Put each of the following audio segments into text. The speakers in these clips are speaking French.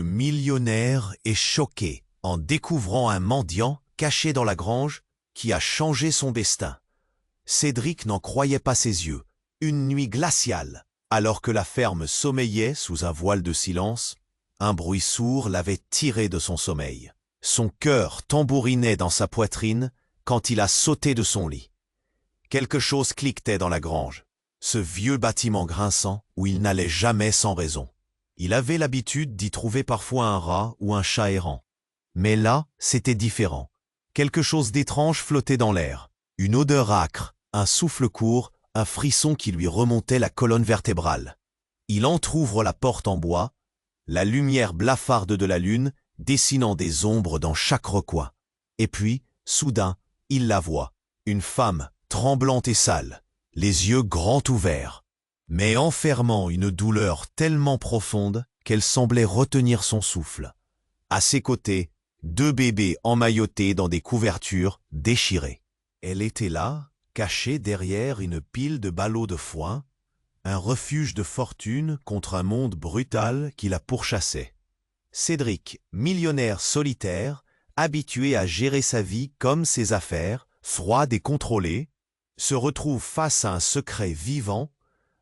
millionnaire est choqué en découvrant un mendiant caché dans la grange qui a changé son destin. Cédric n'en croyait pas ses yeux. Une nuit glaciale, alors que la ferme sommeillait sous un voile de silence, un bruit sourd l'avait tiré de son sommeil. Son cœur tambourinait dans sa poitrine quand il a sauté de son lit. Quelque chose cliquetait dans la grange, ce vieux bâtiment grinçant où il n'allait jamais sans raison. Il avait l'habitude d'y trouver parfois un rat ou un chat errant. Mais là, c'était différent. Quelque chose d'étrange flottait dans l'air. Une odeur âcre, un souffle court, un frisson qui lui remontait la colonne vertébrale. Il entr'ouvre la porte en bois, la lumière blafarde de la lune dessinant des ombres dans chaque recoin. Et puis, soudain, il la voit. Une femme, tremblante et sale, les yeux grands ouverts, mais enfermant une douleur tellement profonde qu'elle semblait retenir son souffle. À ses côtés, 2 bébés emmaillotés dans des couvertures déchirées. Elle était là, cachée derrière une pile de ballots de foin, un refuge de fortune contre un monde brutal qui la pourchassait. Cédric, millionnaire solitaire, habitué à gérer sa vie comme ses affaires, froide et contrôlée, se retrouve face à un secret vivant,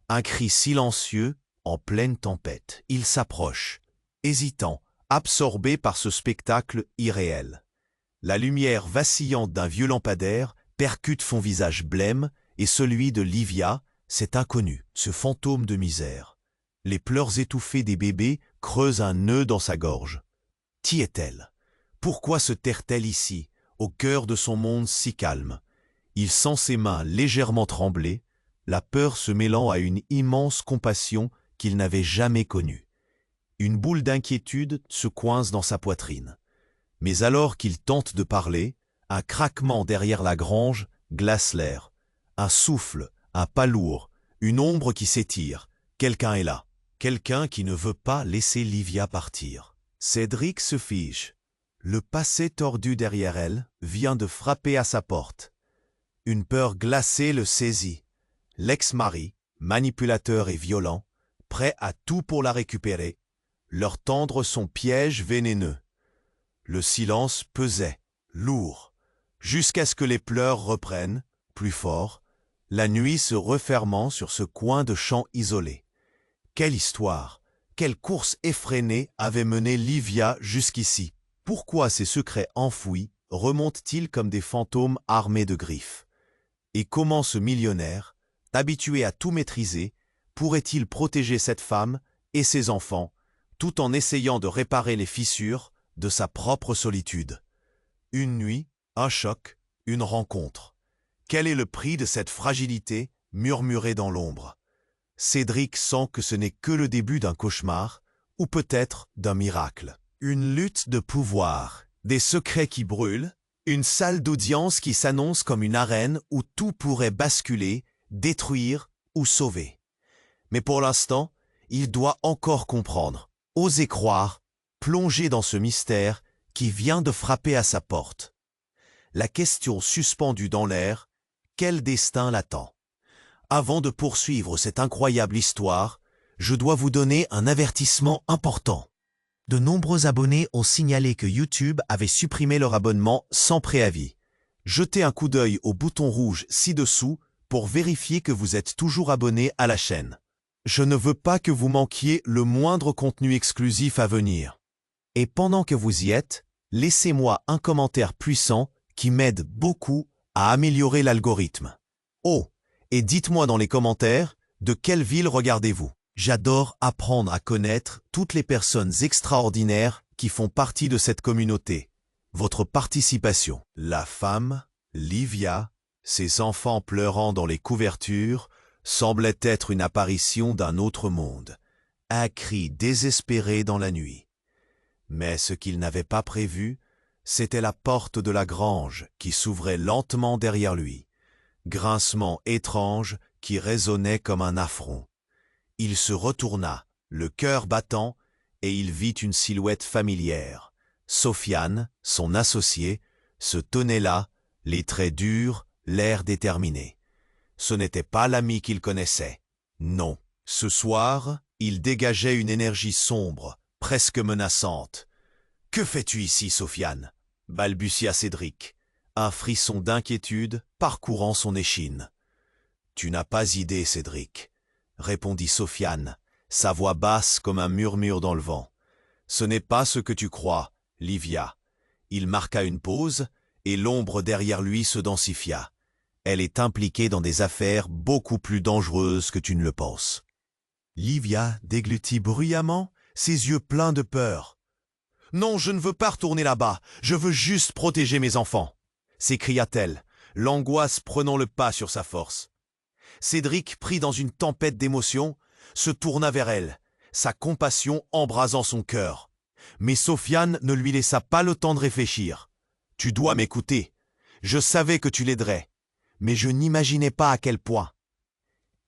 un cri silencieux en pleine tempête. Il s'approche, hésitant, absorbé par ce spectacle irréel. La lumière vacillante d'un vieux lampadaire percute son visage blême et celui de Livia, cet inconnu, ce fantôme de misère. Les pleurs étouffés des bébés creusent un nœud dans sa gorge. Qui est-elle? Pourquoi se terre-t-elle ici, au cœur de son monde si calme? Il sent ses mains légèrement trembler, la peur se mêlant à une immense compassion qu'il n'avait jamais connue. Une boule d'inquiétude se coince dans sa poitrine. Mais alors qu'il tente de parler, un craquement derrière la grange glace l'air. Un souffle, un pas lourd, une ombre qui s'étire. Quelqu'un est là. Quelqu'un qui ne veut pas laisser Livia partir. Cédric se fige. Le passé tordu derrière elle vient de frapper à sa porte. Une peur glacée le saisit. L'ex-mari, manipulateur et violent, prêt à tout pour la récupérer, leur tendre son piège vénéneux. Le silence pesait, lourd, jusqu'à ce que les pleurs reprennent, plus fort, la nuit se refermant sur ce coin de champ isolé. Quelle histoire, quelle course effrénée avait mené Livia jusqu'ici? Pourquoi ces secrets enfouis remontent-ils comme des fantômes armés de griffes? Et comment ce millionnaire, habitué à tout maîtriser, pourrait-il protéger cette femme et ses enfants, tout en essayant de réparer les fissures de sa propre solitude? Une nuit, un choc, une rencontre. Quel est le prix de cette fragilité murmurée dans l'ombre? Cédric sent que ce n'est que le début d'un cauchemar, ou peut-être d'un miracle. Une lutte de pouvoir, des secrets qui brûlent, une salle d'audience qui s'annonce comme une arène où tout pourrait basculer, détruire ou sauver. Mais pour l'instant, il doit encore comprendre, oser croire, plonger dans ce mystère qui vient de frapper à sa porte. La question suspendue dans l'air, quel destin l'attend? Avant de poursuivre cette incroyable histoire, je dois vous donner un avertissement important. De nombreux abonnés ont signalé que YouTube avait supprimé leur abonnement sans préavis. Jetez un coup d'œil au bouton rouge ci-dessous pour vérifier que vous êtes toujours abonné à la chaîne. Je ne veux pas que vous manquiez le moindre contenu exclusif à venir. Et pendant que vous y êtes, laissez-moi un commentaire puissant qui m'aide beaucoup à améliorer l'algorithme. Oh, et dites-moi dans les commentaires de quelle ville regardez-vous. J'adore apprendre à connaître toutes les personnes extraordinaires qui font partie de cette communauté. Votre participation. La femme, Livia, ses enfants pleurant dans les couvertures, semblait être une apparition d'un autre monde. Un cri désespéré dans la nuit. Mais ce qu'il n'avait pas prévu, c'était la porte de la grange qui s'ouvrait lentement derrière lui. Grincement étrange qui résonnait comme un affront. Il se retourna, le cœur battant, et il vit une silhouette familière. Sofiane, son associé, se tenait là, les traits durs, l'air déterminé. Ce n'était pas l'ami qu'il connaissait. Non. Ce soir, il dégageait une énergie sombre, presque menaçante. « Que fais-tu ici, Sofiane » balbutia Cédric, un frisson d'inquiétude parcourant son échine. « Tu n'as pas idée, Cédric, » répondit Sofiane, sa voix basse comme un murmure dans le vent. « Ce n'est pas ce que tu crois, Livia. » Il marqua une pause, et l'ombre derrière lui se densifia. Elle est impliquée dans des affaires beaucoup plus dangereuses que tu ne le penses. Livia déglutit bruyamment, ses yeux pleins de peur. « Non, je ne veux pas retourner là-bas, je veux juste protéger mes enfants !» s'écria-t-elle, l'angoisse prenant le pas sur sa force. Cédric, pris dans une tempête d'émotions, se tourna vers elle, sa compassion embrasant son cœur. Mais Sofiane ne lui laissa pas le temps de réfléchir. « Tu dois m'écouter. Je savais que tu l'aiderais, mais je n'imaginais pas à quel point. »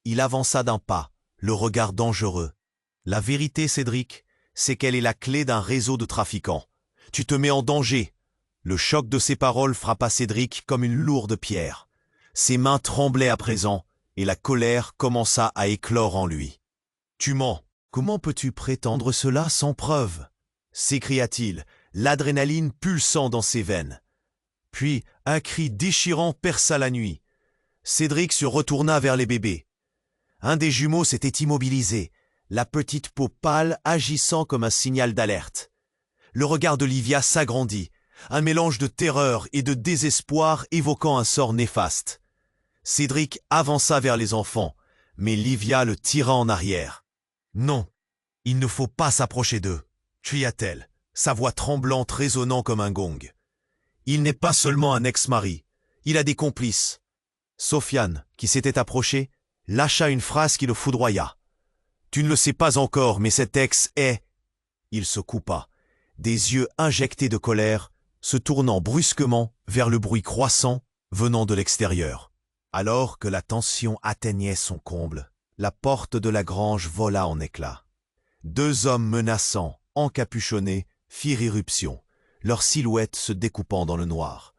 Il avança d'un pas, le regard dangereux. « La vérité, Cédric, c'est qu'elle est la clé d'un réseau de trafiquants. Tu te mets en danger. » Le choc de ses paroles frappa Cédric comme une lourde pierre. Ses mains tremblaient à présent, et la colère commença à éclore en lui. « Tu mens. Comment peux-tu prétendre cela sans preuve ?» s'écria-t-il, l'adrénaline pulsant dans ses veines. Puis un cri déchirant perça la nuit. Cédric se retourna vers les bébés. Un des jumeaux s'était immobilisé, la petite peau pâle agissant comme un signal d'alerte. Le regard d'Olivia s'agrandit, un mélange de terreur et de désespoir évoquant un sort néfaste. Cédric avança vers les enfants, mais Livia le tira en arrière. « Non, il ne faut pas s'approcher d'eux !» cria-t-elle, sa voix tremblante résonnant comme un gong. « Il n'est pas seulement un ex-mari, il a des complices. » Sofiane, qui s'était approché, lâcha une phrase qui le foudroya. « Tu ne le sais pas encore, mais cet ex est... » Il se coupa, des yeux injectés de colère, se tournant brusquement vers le bruit croissant venant de l'extérieur. Alors que la tension atteignait son comble, la porte de la grange vola en éclats. Deux hommes menaçants, encapuchonnés, firent irruption, leurs silhouettes se découpant dans le noir.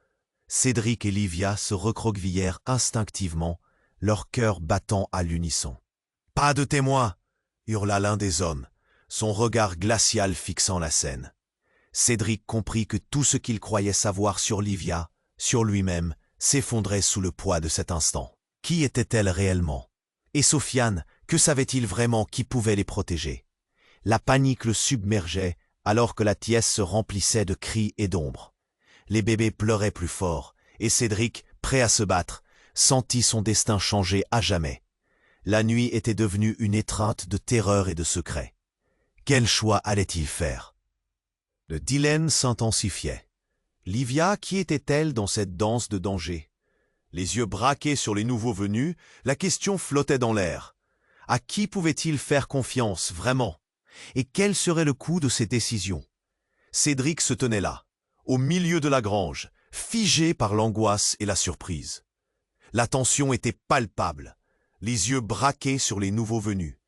Cédric et Livia se recroquevillèrent instinctivement, leur cœur battant à l'unisson. « Pas de témoins !» hurla l'un des hommes, son regard glacial fixant la scène. Cédric comprit que tout ce qu'il croyait savoir sur Livia, sur lui-même, s'effondrait sous le poids de cet instant. Qui était-elle réellement? Et Sofiane, que savait-il vraiment qui pouvait les protéger? La panique le submergeait alors que la pièce se remplissait de cris et d'ombres. Les bébés pleuraient plus fort, et Cédric, prêt à se battre, sentit son destin changer à jamais. La nuit était devenue une étreinte de terreur et de secret. Quel choix allait-il faire? Le dilemme s'intensifiait. Livia, qui était-elle dans cette danse de danger? Les yeux braqués sur les nouveaux venus, la question flottait dans l'air. À qui pouvait-il faire confiance, vraiment? Et quel serait le coût de ses décisions? Cédric se tenait là, au milieu de la grange, figé par l'angoisse et la surprise. La tension était palpable, les yeux braqués sur les nouveaux venus,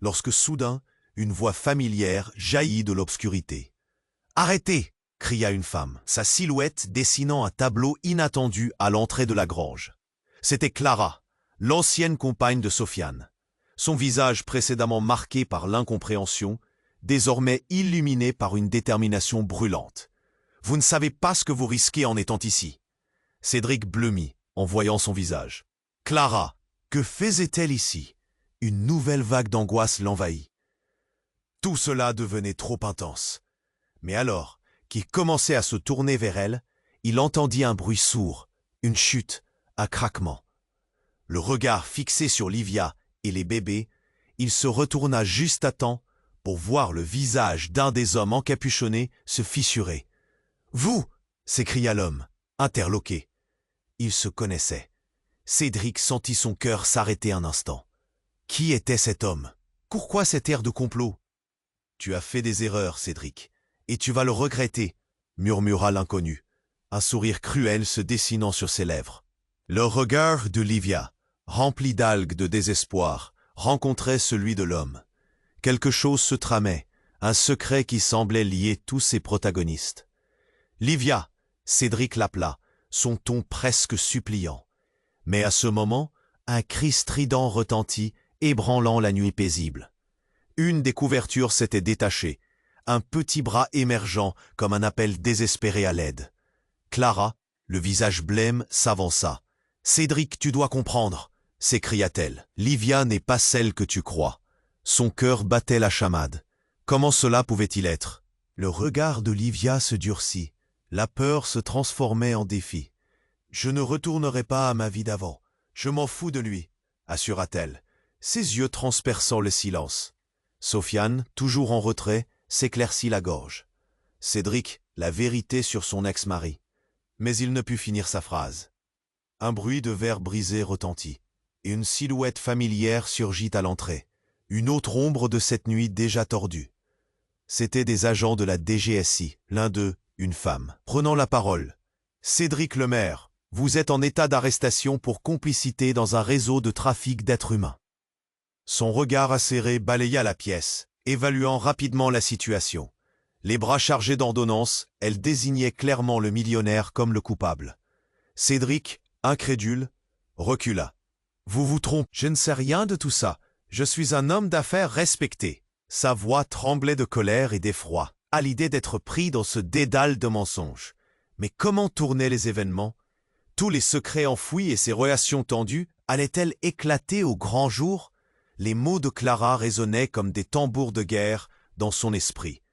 lorsque soudain, une voix familière jaillit de l'obscurité. « Arrêtez !» cria une femme, sa silhouette dessinant un tableau inattendu à l'entrée de la grange. C'était Clara, l'ancienne compagne de Sofiane. Son visage précédemment marqué par l'incompréhension, désormais illuminé par une détermination brûlante. « Vous ne savez pas ce que vous risquez en étant ici. » Cédric blêmit en voyant son visage. « Clara, que faisait-elle ici ?» Une nouvelle vague d'angoisse l'envahit. Tout cela devenait trop intense. Mais alors, qu'il commençait à se tourner vers elle, il entendit un bruit sourd, une chute, un craquement. Le regard fixé sur Livia et les bébés, il se retourna juste à temps pour voir le visage d'un des hommes encapuchonnés se fissurer. « Vous !» s'écria l'homme, interloqué. Il se connaissait. Cédric sentit son cœur s'arrêter un instant. Qui était cet homme? Pourquoi cet air de complot? « Tu as fait des erreurs, Cédric, et tu vas le regretter, » murmura l'inconnu, un sourire cruel se dessinant sur ses lèvres. Le regard de Livia, rempli d'algues de désespoir, rencontrait celui de l'homme. Quelque chose se tramait, un secret qui semblait lier tous ses protagonistes. « Livia !» Cédric l'appela, son ton presque suppliant. Mais à ce moment, un cri strident retentit, ébranlant la nuit paisible. Une des couvertures s'était détachée, un petit bras émergeant comme un appel désespéré à l'aide. Clara, le visage blême, s'avança. « Cédric, tu dois comprendre !» s'écria-t-elle. « Livia n'est pas celle que tu crois. » Son cœur battait la chamade. Comment cela pouvait-il être? Le regard de Livia se durcit. La peur se transformait en défi. « Je ne retournerai pas à ma vie d'avant. Je m'en fous de lui, » assura-t-elle, ses yeux transperçant le silence. Sofiane, toujours en retrait, s'éclaircit la gorge. Cédric, la vérité sur son ex-mari. Mais il ne put finir sa phrase. Un bruit de verre brisé retentit, et une silhouette familière surgit à l'entrée. Une autre ombre de cette nuit déjà tordue. C'étaient des agents de la DGSI, l'un d'eux, une femme. Prenant la parole, « Cédric Lemaire, vous êtes en état d'arrestation pour complicité dans un réseau de trafic d'êtres humains. » Son regard acéré balaya la pièce, évaluant rapidement la situation. Les bras chargés d'ordonnances, elle désignait clairement le millionnaire comme le coupable. Cédric, incrédule, recula. « Vous vous trompez, je ne sais rien de tout ça. Je suis un homme d'affaires respecté. » Sa voix tremblait de colère et d'effroi, à l'idée d'être pris dans ce dédale de mensonges. Mais comment tournaient les événements? Tous les secrets enfouis et ses relations tendues allaient-elles éclater au grand jour? Les mots de Clara résonnaient comme des tambours de guerre dans son esprit.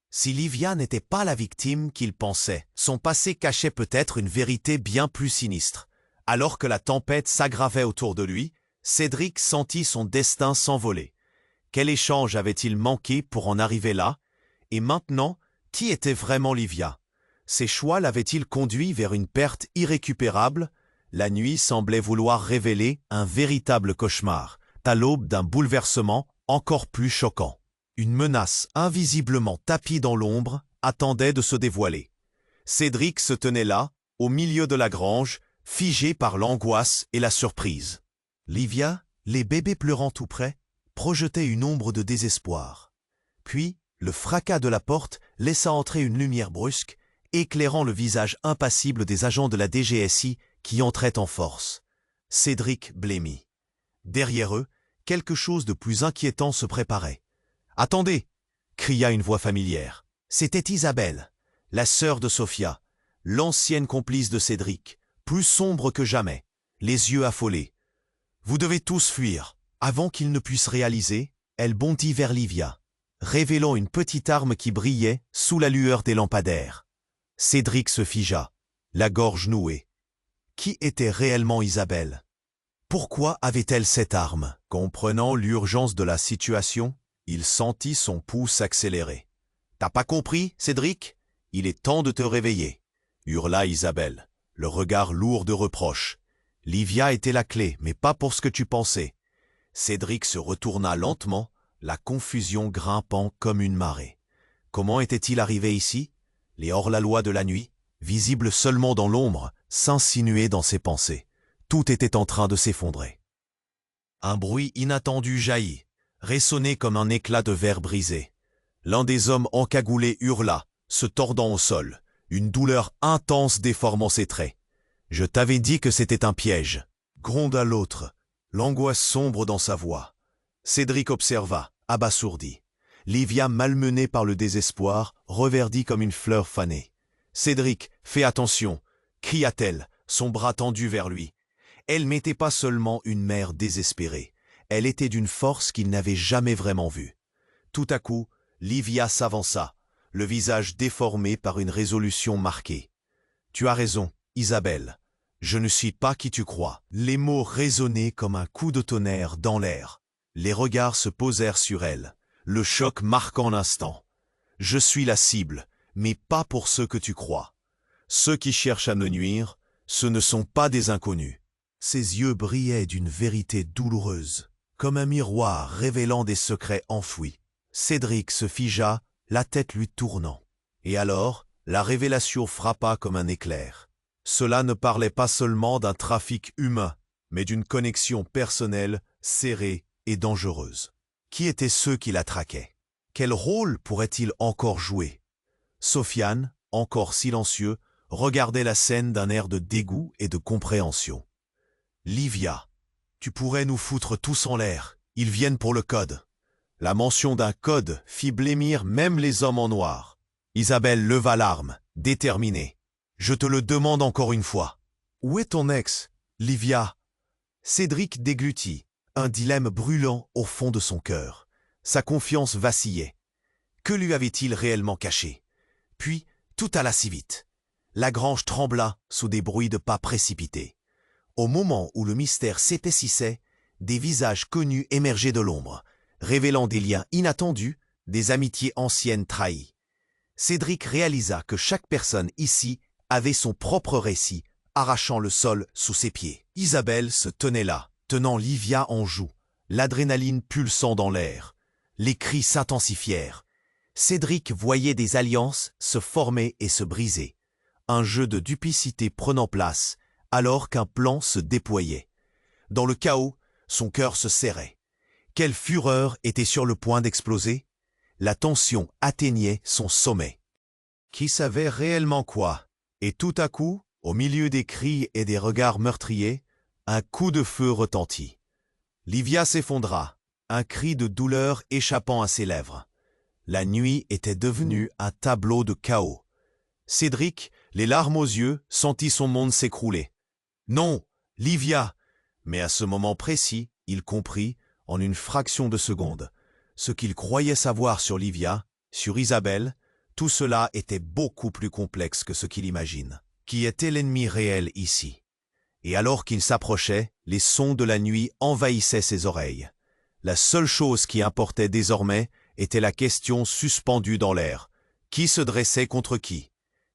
Si Livia n'était pas la victime qu'il pensait, son passé cachait peut-être une vérité bien plus sinistre. Alors que la tempête s'aggravait autour de lui, Cédric sentit son destin s'envoler. Quel échange avait-il manqué pour en arriver là? Et maintenant, qui était vraiment Livia? Ses choix l'avaient-ils conduit vers une perte irrécupérable? La nuit semblait vouloir révéler un véritable cauchemar, à l'aube d'un bouleversement encore plus choquant. Une menace invisiblement tapie dans l'ombre attendait de se dévoiler. Cédric se tenait là, au milieu de la grange, figé par l'angoisse et la surprise. Livia, les bébés pleurant tout près, projetait une ombre de désespoir. Puis, le fracas de la porte laissa entrer une lumière brusque, éclairant le visage impassible des agents de la DGSI qui entraient en force. Cédric blêmit. Derrière eux, quelque chose de plus inquiétant se préparait. « Attendez !» cria une voix familière. C'était Isabelle, la sœur de Sophia, l'ancienne complice de Cédric, plus sombre que jamais, les yeux affolés. « Vous devez tous fuir !» Avant qu'il ne puisse réaliser, elle bondit vers Livia, révélant une petite arme qui brillait sous la lueur des lampadaires. Cédric se figea, la gorge nouée. Qui était réellement Isabelle? Pourquoi avait-elle cette arme? Comprenant l'urgence de la situation, il sentit son pouls s'accélérer. « T'as pas compris, Cédric? Il est temps de te réveiller !» hurla Isabelle, le regard lourd de reproche. « Livia était la clé, mais pas pour ce que tu pensais. » Cédric se retourna lentement, la confusion grimpant comme une marée. Comment était-il arrivé ici? Les hors-la-loi de la nuit, visibles seulement dans l'ombre, s'insinuaient dans ses pensées. Tout était en train de s'effondrer. Un bruit inattendu jaillit, résonnait comme un éclat de verre brisé. L'un des hommes encagoulés hurla, se tordant au sol, une douleur intense déformant ses traits. « Je t'avais dit que c'était un piège !» gronda l'autre, l'angoisse sombre dans sa voix. Cédric observa, abasourdi. Livia, malmenée par le désespoir, reverdit comme une fleur fanée. « Cédric, fais attention !» cria-t-elle, son bras tendu vers lui. Elle n'était pas seulement une mère désespérée, elle était d'une force qu'il n'avait jamais vraiment vue. Tout à coup, Livia s'avança, le visage déformé par une résolution marquée. « Tu as raison, Isabelle. Je ne suis pas qui tu crois. » Les mots résonnaient comme un coup de tonnerre dans l'air. Les regards se posèrent sur elle, le choc marquant l'instant. « Je suis la cible, mais pas pour ceux que tu crois. Ceux qui cherchent à me nuire, ce ne sont pas des inconnus. » Ses yeux brillaient d'une vérité douloureuse, comme un miroir révélant des secrets enfouis. Cédric se figea, la tête lui tournant. Et alors, la révélation frappa comme un éclair. Cela ne parlait pas seulement d'un trafic humain, mais d'une connexion personnelle, serrée et dangereuse. Qui étaient ceux qui la traquaient? Quel rôle pourrait-il encore jouer? Sofiane, encore silencieux, regardait la scène d'un air de dégoût et de compréhension. « Livia, tu pourrais nous foutre tous en l'air, ils viennent pour le code. » La mention d'un code fit blêmir même les hommes en noir. Isabelle leva l'arme, déterminée. « Je te le demande encore une fois. Où est ton ex, Livia ?» Cédric déglutit, un dilemme brûlant au fond de son cœur. Sa confiance vacillait. Que lui avait-il réellement caché? Puis, tout alla si vite. La grange trembla sous des bruits de pas précipités. Au moment où le mystère s'épaississait, des visages connus émergeaient de l'ombre, révélant des liens inattendus, des amitiés anciennes trahies. Cédric réalisa que chaque personne ici avait son propre récit, arrachant le sol sous ses pieds. Isabelle se tenait là, tenant Livia en joue, l'adrénaline pulsant dans l'air. Les cris s'intensifièrent. Cédric voyait des alliances se former et se briser. Un jeu de duplicité prenant place, alors qu'un plan se déployait. Dans le chaos, son cœur se serrait. Quelle fureur était sur le point d'exploser? La tension atteignait son sommet. Qui savait réellement quoi? Et tout à coup, au milieu des cris et des regards meurtriers, un coup de feu retentit. Livia s'effondra, un cri de douleur échappant à ses lèvres. La nuit était devenue un tableau de chaos. Cédric, les larmes aux yeux, sentit son monde s'écrouler. Non, Livia! Mais à ce moment précis, il comprit, en une fraction de seconde, ce qu'il croyait savoir sur Livia, sur Isabelle. Tout cela était beaucoup plus complexe que ce qu'il imagine. Qui était l'ennemi réel ici? Et alors qu'il s'approchait, les sons de la nuit envahissaient ses oreilles. La seule chose qui importait désormais était la question suspendue dans l'air. Qui se dressait contre qui?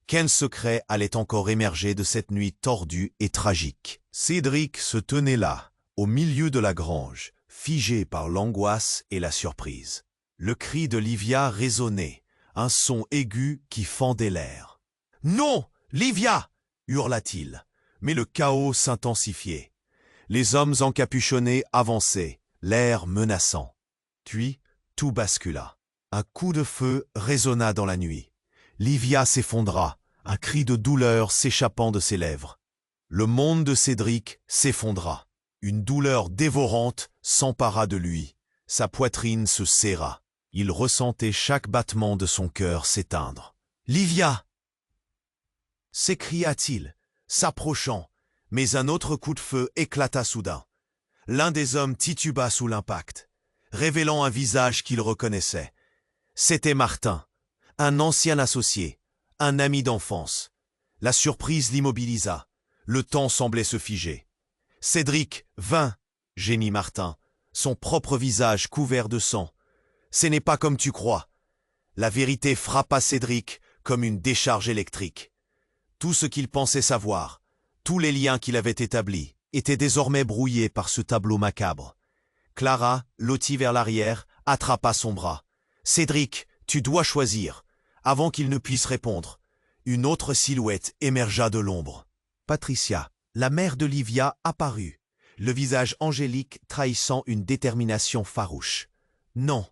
Quel secret allait encore émerger de cette nuit tordue et tragique? Cédric se tenait là, au milieu de la grange, figé par l'angoisse et la surprise. Le cri de Livia résonnait, un son aigu qui fendait l'air. « Non, Livia !» hurla-t-il. Mais le chaos s'intensifiait. Les hommes encapuchonnés avançaient, l'air menaçant. Puis, tout bascula. Un coup de feu résonna dans la nuit. Livia s'effondra, un cri de douleur s'échappant de ses lèvres. Le monde de Cédric s'effondra. Une douleur dévorante s'empara de lui. Sa poitrine se serra. Il ressentait chaque battement de son cœur s'éteindre. « Livia !» s'écria-t-il, s'approchant, mais un autre coup de feu éclata soudain. L'un des hommes tituba sous l'impact, révélant un visage qu'il reconnaissait. C'était Martin, un ancien associé, un ami d'enfance. La surprise l'immobilisa. Le temps semblait se figer. « Cédric, vint !» gémit Martin, son propre visage couvert de sang. « Ce n'est pas comme tu crois. » La vérité frappa Cédric comme une décharge électrique. Tout ce qu'il pensait savoir, tous les liens qu'il avait établis, étaient désormais brouillés par ce tableau macabre. Clara, lottie vers l'arrière, attrapa son bras. « Cédric, tu dois choisir. » Avant qu'il ne puisse répondre, une autre silhouette émergea de l'ombre. Patricia, la mère de Livia, apparut, le visage angélique trahissant une détermination farouche. « Non,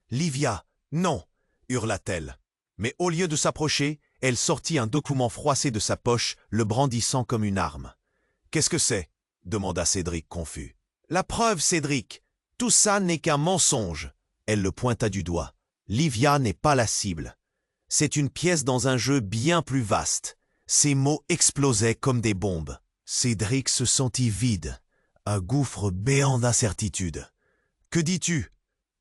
Livia, non !» hurla-t-elle. Mais au lieu de s'approcher, elle sortit un document froissé de sa poche, le brandissant comme une arme. « Qu'est-ce que c'est ?» demanda Cédric confus. « La preuve, Cédric. Tout ça n'est qu'un mensonge. » Elle le pointa du doigt. « Livia n'est pas la cible. C'est une pièce dans un jeu bien plus vaste. » Ses mots explosaient comme des bombes. Cédric se sentit vide, un gouffre béant d'incertitude. « Que dis-tu »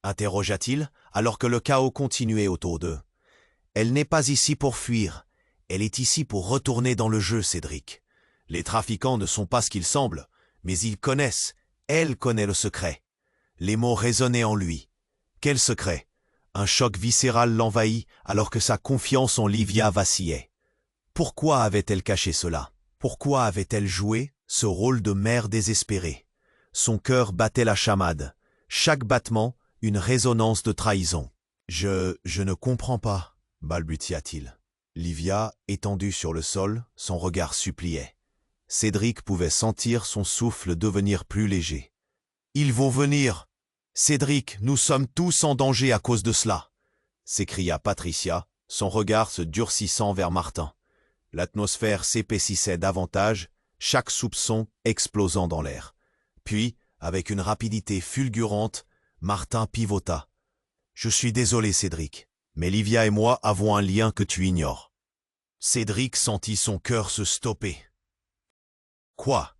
interrogea-t-il, alors que le chaos continuait autour d'eux. « Elle n'est pas ici pour fuir. Elle est ici pour retourner dans le jeu, Cédric. Les trafiquants ne sont pas ce qu'ils semblent, mais ils connaissent. Elle connaît le secret. » Les mots résonnaient en lui. Quel secret? Un choc viscéral l'envahit alors que sa confiance en Livia vacillait. Pourquoi avait-elle caché cela? Pourquoi avait-elle joué ce rôle de mère désespérée? Son cœur battait la chamade. Chaque battement, une résonance de trahison. « Je ne comprends pas, » balbutia-t-il. Livia, étendue sur le sol, son regard suppliait. Cédric pouvait sentir son souffle devenir plus léger. « Ils vont venir! Cédric, nous sommes tous en danger à cause de cela !» s'écria Patricia, son regard se durcissant vers Martin. L'atmosphère s'épaississait davantage, chaque soupçon explosant dans l'air. Puis, avec une rapidité fulgurante, Martin pivota. Je suis désolé, Cédric, mais Livia et moi avons un lien que tu ignores. Cédric sentit son cœur se stopper. Quoi?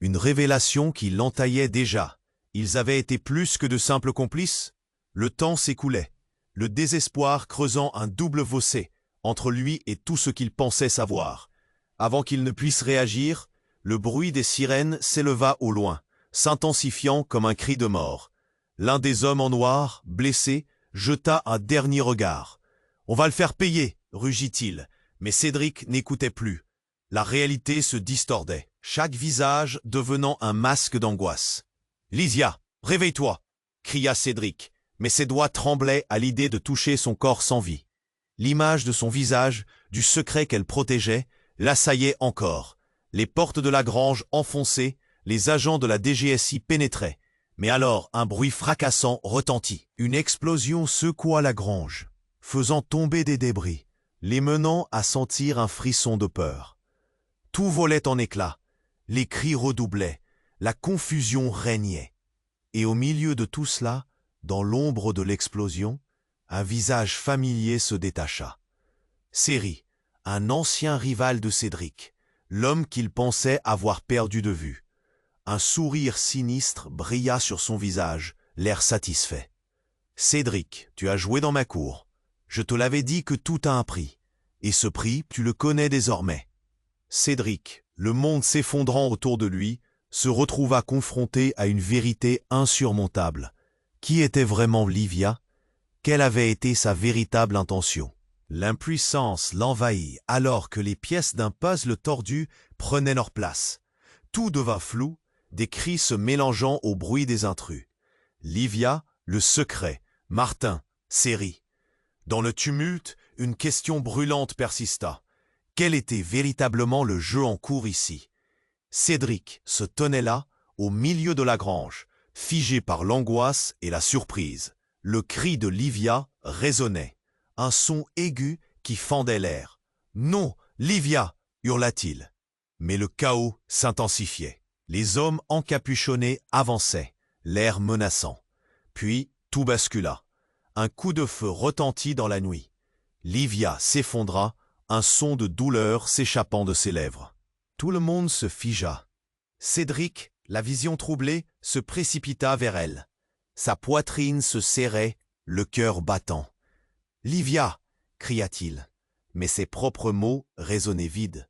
Une révélation qui l'entaillait déjà. Ils avaient été plus que de simples complices? Le temps s'écoulait, le désespoir creusant un double fossé entre lui et tout ce qu'il pensait savoir. Avant qu'il ne puisse réagir, le bruit des sirènes s'éleva au loin, s'intensifiant comme un cri de mort. L'un des hommes en noir, blessé, jeta un dernier regard. « On va le faire payer !» rugit-il, mais Cédric n'écoutait plus. La réalité se distordait, chaque visage devenant un masque d'angoisse. « Lysia, réveille-toi !» cria Cédric, mais ses doigts tremblaient à l'idée de toucher son corps sans vie. L'image de son visage, du secret qu'elle protégeait, l'assaillait encore. Les portes de la grange enfoncées, les agents de la DGSI pénétraient. Mais alors un bruit fracassant retentit. Une explosion secoua la grange, faisant tomber des débris, les menant à sentir un frisson de peur. Tout volait en éclats, les cris redoublaient, la confusion régnait. Et au milieu de tout cela, dans l'ombre de l'explosion, un visage familier se détacha. Céry, un ancien rival de Cédric, l'homme qu'il pensait avoir perdu de vue. Un sourire sinistre brilla sur son visage, l'air satisfait. « Cédric, tu as joué dans ma cour. Je te l'avais dit que tout a un prix. Et ce prix, tu le connais désormais. » Cédric, le monde s'effondrant autour de lui, se retrouva confronté à une vérité insurmontable. Qui était vraiment Livia? Quelle avait été sa véritable intention? L'impuissance l'envahit alors que les pièces d'un puzzle tordu prenaient leur place. Tout devint flou, des cris se mélangeant au bruit des intrus. Livia, le secret, Martin, Céry. Dans le tumulte, une question brûlante persista. Quel était véritablement le jeu en cours ici? Cédric se tenait là, au milieu de la grange, figé par l'angoisse et la surprise. Le cri de Livia résonnait, un son aigu qui fendait l'air. « Non, Livia !» hurla-t-il. Mais le chaos s'intensifiait. Les hommes encapuchonnés avançaient, l'air menaçant. Puis tout bascula. Un coup de feu retentit dans la nuit. Livia s'effondra, un son de douleur s'échappant de ses lèvres. Tout le monde se figea. Cédric, la vision troublée, se précipita vers elle. Sa poitrine se serrait, le cœur battant. « Livia !» cria-t-il. Mais ses propres mots résonnaient vides.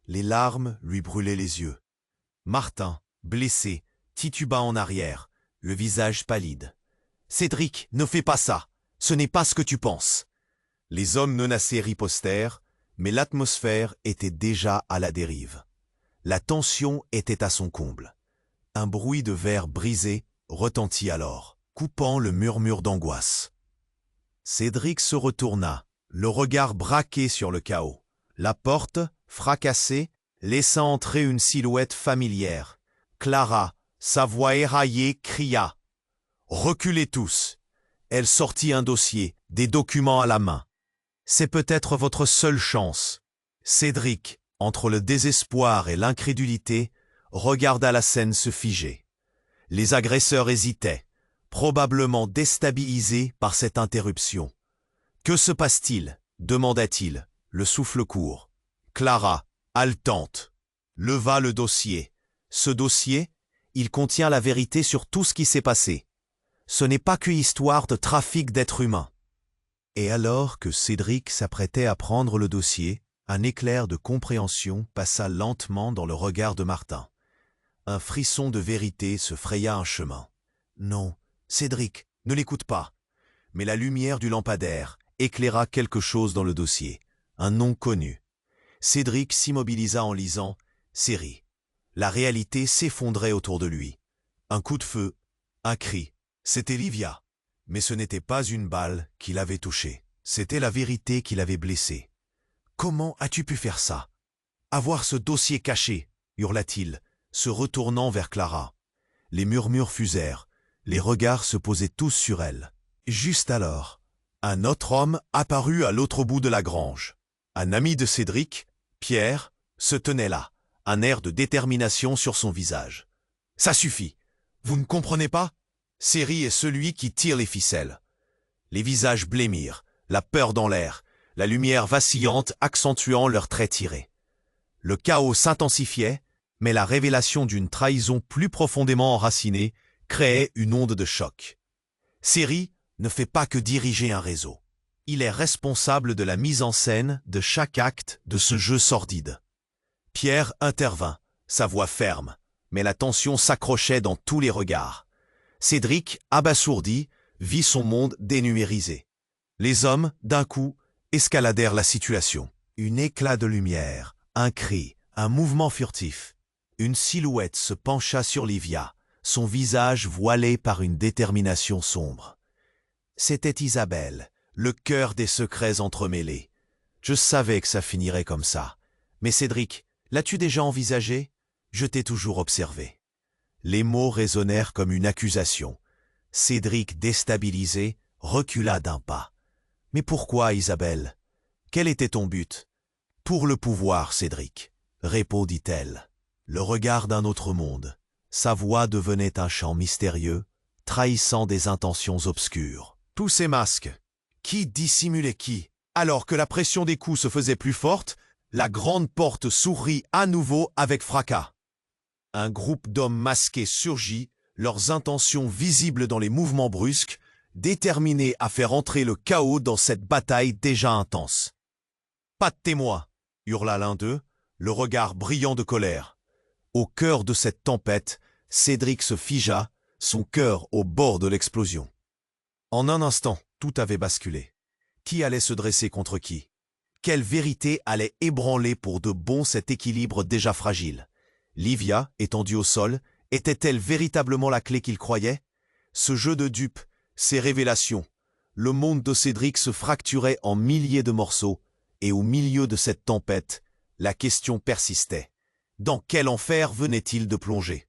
Les larmes lui brûlaient les yeux. Martin, blessé, tituba en arrière, le visage pallide. « Cédric, ne fais pas ça! Ce n'est pas ce que tu penses !» Les hommes menacés ripostèrent, mais l'atmosphère était déjà à la dérive. La tension était à son comble. Un bruit de verre brisé retentit alors, coupant le murmure d'angoisse. Cédric se retourna, le regard braqué sur le chaos. La porte, fracassée, laissa entrer une silhouette familière. Clara, sa voix éraillée, cria « Reculez tous !» Elle sortit un dossier, des documents à la main. « C'est peut-être votre seule chance. » Cédric, entre le désespoir et l'incrédulité, regarda la scène se figer. Les agresseurs hésitaient, probablement déstabilisés par cette interruption. « Que se passe-t-il » demanda-t-il, le souffle court. Clara, haletante, leva le dossier. Ce dossier, il contient la vérité sur tout ce qui s'est passé. Ce n'est pas qu'une histoire de trafic d'êtres humains. Et alors que Cédric s'apprêtait à prendre le dossier, un éclair de compréhension passa lentement dans le regard de Martin. Un frisson de vérité se fraya un chemin. Non, Cédric, ne l'écoute pas. Mais la lumière du lampadaire éclaira quelque chose dans le dossier, un nom connu. Cédric s'immobilisa en lisant « Céry ». La réalité s'effondrait autour de lui. Un coup de feu, un cri. C'était Livia. Mais ce n'était pas une balle qui l'avait touché. C'était la vérité qui l'avait blessé. « Comment as-tu pu faire ça? Avoir ce dossier caché » hurla-t-il, se retournant vers Clara. Les murmures fusèrent. Les regards se posaient tous sur elle. Juste alors, un autre homme apparut à l'autre bout de la grange. Un ami de Cédric, Pierre, se tenait là, un air de détermination sur son visage. « Ça suffit. Vous ne comprenez pas? Céry est celui qui tire les ficelles. » Les visages blêmirent, la peur dans l'air, la lumière vacillante accentuant leurs traits tirés. Le chaos s'intensifiait, mais la révélation d'une trahison plus profondément enracinée créait une onde de choc. Ciri ne fait pas que diriger un réseau. Il est responsable de la mise en scène de chaque acte de ce jeu sordide. Pierre intervint, sa voix ferme, mais la tension s'accrochait dans tous les regards. Cédric, abasourdi, vit son monde dénumérisé. Les hommes, d'un coup, escaladèrent la situation. Un éclat de lumière, un cri, un mouvement furtif. Une silhouette se pencha sur Livia, son visage voilé par une détermination sombre. C'était Isabelle, le cœur des secrets entremêlés. Je savais que ça finirait comme ça. Mais Cédric, l'as-tu déjà envisagé? Je t'ai toujours observé. Les mots résonnèrent comme une accusation. Cédric, déstabilisé, recula d'un pas. Mais pourquoi, Isabelle? Quel était ton but? Pour le pouvoir, Cédric, répondit-elle. Le regard d'un autre monde. Sa voix devenait un chant mystérieux, trahissant des intentions obscures. Tous ces masques. Qui dissimulait qui? Alors que la pression des coups se faisait plus forte, la grande porte s'ouvrit à nouveau avec fracas. Un groupe d'hommes masqués surgit, leurs intentions visibles dans les mouvements brusques, déterminés à faire entrer le chaos dans cette bataille déjà intense. « Pas de témoin !» hurla l'un d'eux, le regard brillant de colère. Au cœur de cette tempête, Cédric se figea, son cœur au bord de l'explosion. En un instant, tout avait basculé. Qui allait se dresser contre qui? Quelle vérité allait ébranler pour de bon cet équilibre déjà fragile? Livia, étendue au sol, était-elle véritablement la clé qu'il croyait? Ce jeu de dupes, ces révélations, le monde de Cédric se fracturait en milliers de morceaux, et au milieu de cette tempête, la question persistait. Dans quel enfer venait-il de plonger?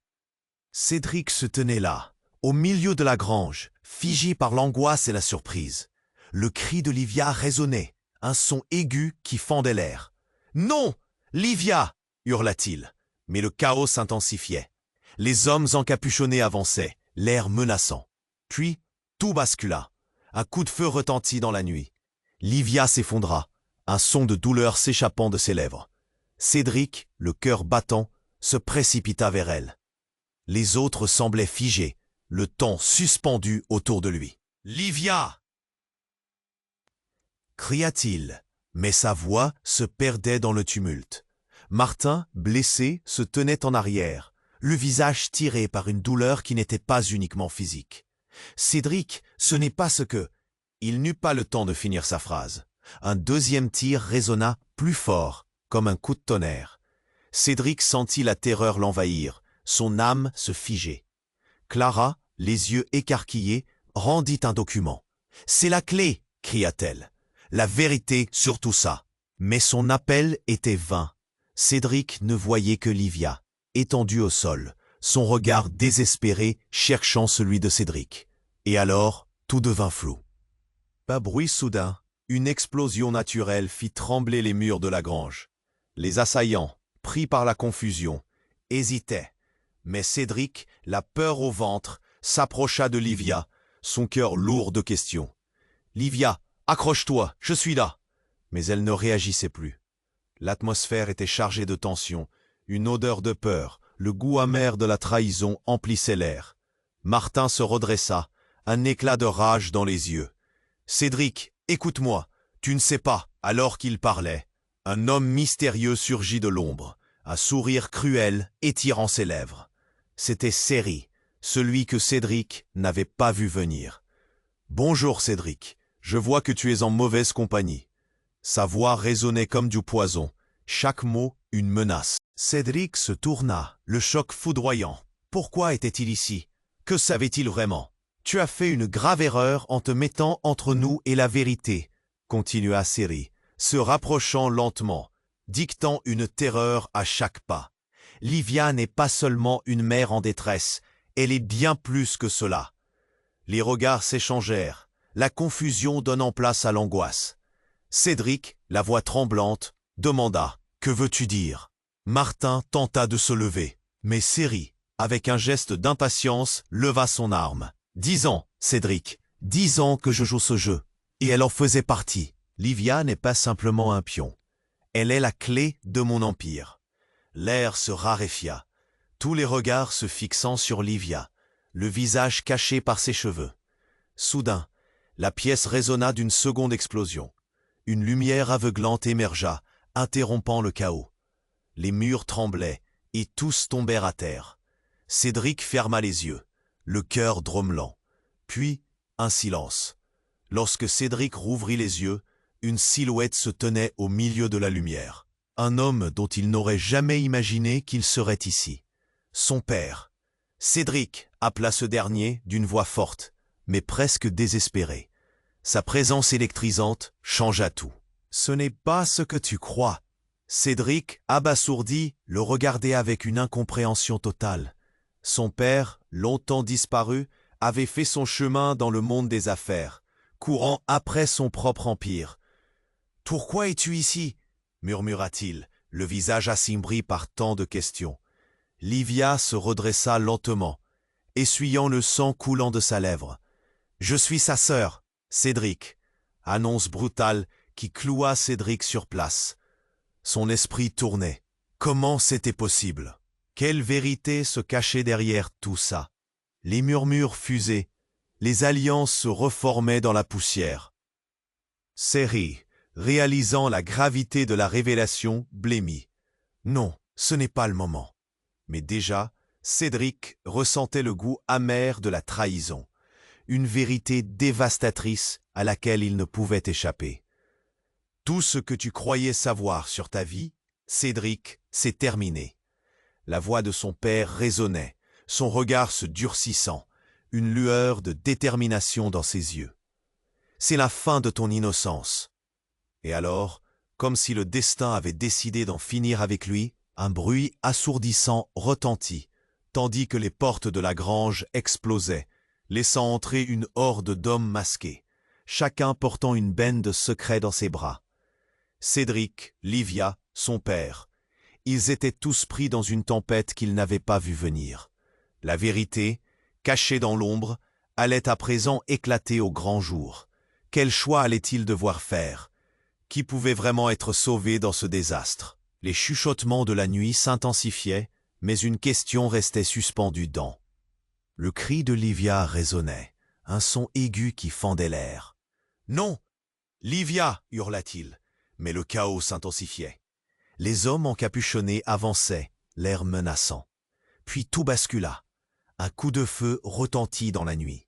Cédric se tenait là, au milieu de la grange, figé par l'angoisse et la surprise. Le cri de Livia résonnait, un son aigu qui fendait l'air. « Non! Livia !» hurla-t-il. Mais le chaos s'intensifiait. Les hommes encapuchonnés avançaient, l'air menaçant. Puis, tout bascula. Un coup de feu retentit dans la nuit. Livia s'effondra, un son de douleur s'échappant de ses lèvres. Cédric, le cœur battant, se précipita vers elle. Les autres semblaient figés, le temps suspendu autour de lui. « Livia !» cria-t-il, mais sa voix se perdait dans le tumulte. Martin, blessé, se tenait en arrière, le visage tiré par une douleur qui n'était pas uniquement physique. Cédric, ce n'est pas ce que... Il n'eut pas le temps de finir sa phrase. Un deuxième tir résonna plus fort, comme un coup de tonnerre. Cédric sentit la terreur l'envahir, son âme se figer. Clara, les yeux écarquillés, rendit un document. « C'est la clé !» cria-t-elle. « La vérité sur tout ça !» Mais son appel était vain. Cédric ne voyait que Livia, étendue au sol, son regard désespéré cherchant celui de Cédric. Et alors, tout devint flou. Pas bruit soudain, une explosion naturelle fit trembler les murs de la grange. Les assaillants, pris par la confusion, hésitaient. Mais Cédric, la peur au ventre, s'approcha de Livia, son cœur lourd de questions. « Livia, accroche-toi, je suis là !» Mais elle ne réagissait plus. L'atmosphère était chargée de tension, une odeur de peur, le goût amer de la trahison emplissait l'air. Martin se redressa, un éclat de rage dans les yeux. « Cédric, écoute-moi, tu ne sais pas !» Alors qu'il parlait, un homme mystérieux surgit de l'ombre, un sourire cruel étirant ses lèvres. C'était Ciri, celui que Cédric n'avait pas vu venir. « Bonjour Cédric, je vois que tu es en mauvaise compagnie. » Sa voix résonnait comme du poison, chaque mot une menace. Cédric se tourna, le choc foudroyant. Pourquoi était-il ici? Que savait-il vraiment? Tu as fait une grave erreur en te mettant entre nous et la vérité, continua Ciri, se rapprochant lentement, dictant une terreur à chaque pas. Livia n'est pas seulement une mère en détresse, elle est bien plus que cela. Les regards s'échangèrent, la confusion donnant place à l'angoisse. Cédric, la voix tremblante, demanda « Que veux-tu dire ?» Martin tenta de se lever, mais Ciri, avec un geste d'impatience, leva son arme, disant « Cédric, 10 ans que je joue ce jeu, et elle en faisait partie. Livia n'est pas simplement un pion. Elle est la clé de mon empire. » L'air se raréfia, tous les regards se fixant sur Livia, le visage caché par ses cheveux. Soudain, la pièce résonna d'une seconde explosion. Une lumière aveuglante émergea, interrompant le chaos. Les murs tremblaient, et tous tombèrent à terre. Cédric ferma les yeux, le cœur drommelant. Puis, un silence. Lorsque Cédric rouvrit les yeux, une silhouette se tenait au milieu de la lumière. Un homme dont il n'aurait jamais imaginé qu'il serait ici. Son père. Cédric, appela ce dernier d'une voix forte, mais presque désespérée. Sa présence électrisante changea tout. « Ce n'est pas ce que tu crois. » Cédric, abasourdi, le regardait avec une incompréhension totale. Son père, longtemps disparu, avait fait son chemin dans le monde des affaires, courant après son propre empire. « Pourquoi es-tu ici ?» murmura-t-il, le visage assombri par tant de questions. Livia se redressa lentement, essuyant le sang coulant de sa lèvre. « Je suis sa sœur, Cédric. » Annonce brutale qui cloua Cédric sur place. Son esprit tournait. Comment c'était possible? Quelle vérité se cachait derrière tout ça? Les murmures fusaient, les alliances se reformaient dans la poussière. Ceri, réalisant la gravité de la révélation, blêmit. Non, ce n'est pas le moment. Mais déjà, Cédric ressentait le goût amer de la trahison, une vérité dévastatrice à laquelle il ne pouvait échapper. Tout ce que tu croyais savoir sur ta vie, Cédric, c'est terminé. La voix de son père résonnait, son regard se durcissant, une lueur de détermination dans ses yeux. C'est la fin de ton innocence. Et alors, comme si le destin avait décidé d'en finir avec lui, un bruit assourdissant retentit, tandis que les portes de la grange explosaient, laissant entrer une horde d'hommes masqués, chacun portant une benne de secret dans ses bras. Cédric, Livia, son père, ils étaient tous pris dans une tempête qu'ils n'avaient pas vue venir. La vérité, cachée dans l'ombre, allait à présent éclater au grand jour. Quel choix allait-il devoir faire? Qui pouvait vraiment être sauvé dans ce désastre? Les chuchotements de la nuit s'intensifiaient, mais une question restait suspendue dans. Le cri de Livia résonnait, un son aigu qui fendait l'air. « Non! Livia » hurla-t-il, mais le chaos s'intensifiait. Les hommes encapuchonnés avançaient, l'air menaçant. Puis tout bascula. Un coup de feu retentit dans la nuit.